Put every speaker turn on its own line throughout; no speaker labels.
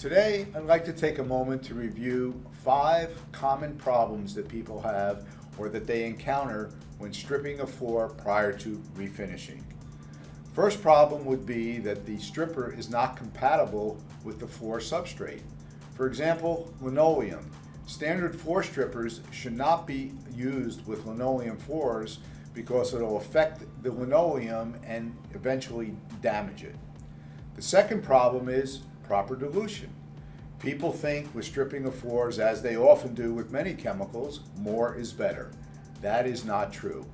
Today, I'd like to take a moment to review 5 common problems that people have or that they encounter when stripping a floor prior to refinishing. First problem would be that the stripper is not compatible with the floor substrate. For example, linoleum. Standard floor strippers should not be used with linoleum floors because it'll affect the linoleum and eventually damage it. The second problem is proper dilution. People think with stripping of floors, as they often do with many chemicals, more is better. That is not true.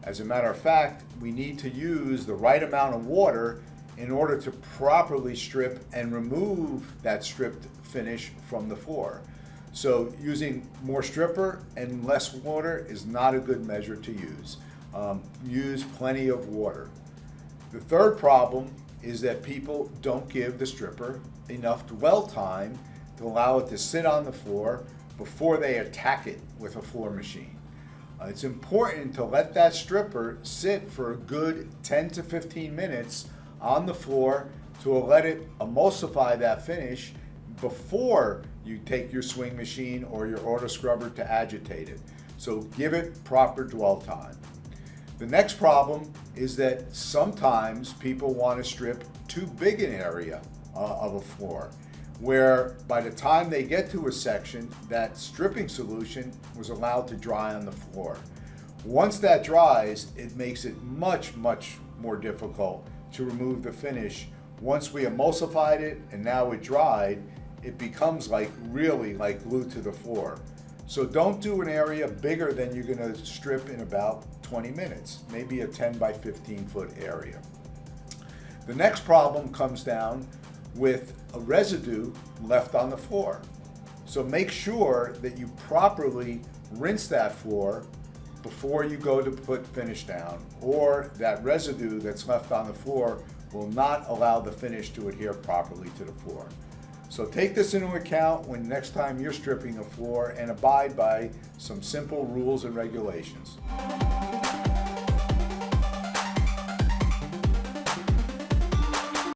As a matter of fact, we need to use the right amount of water in order to properly strip and remove that stripped finish from the floor. So using more stripper and less water is not a good measure to use. Use plenty of water. The third problem is that people don't give the stripper enough dwell time to allow it to sit on the floor before they attack it with a floor machine. It's important to let that stripper sit for a good 10 to 15 minutes on the floor to let it emulsify that finish before you take your swing machine or your auto scrubber to agitate it. So give it proper dwell time. The next problem is that sometimes people want to strip too big an area of a floor, where by the time they get to a section, that stripping solution was allowed to dry on the floor. Once that dries, it makes it much more difficult to remove the finish. Once we emulsified it and now it dried, it becomes really like glued to the floor. So don't do an area bigger than you're going to strip in about 20 minutes, maybe a 10 by 15 foot area. The next problem comes down with a residue left on the floor. So make sure that you properly rinse that floor before you go to put finish down, or that residue that's left on the floor will not allow the finish to adhere properly to the floor. So take this into account when next time you're stripping a floor and abide by some simple rules and regulations.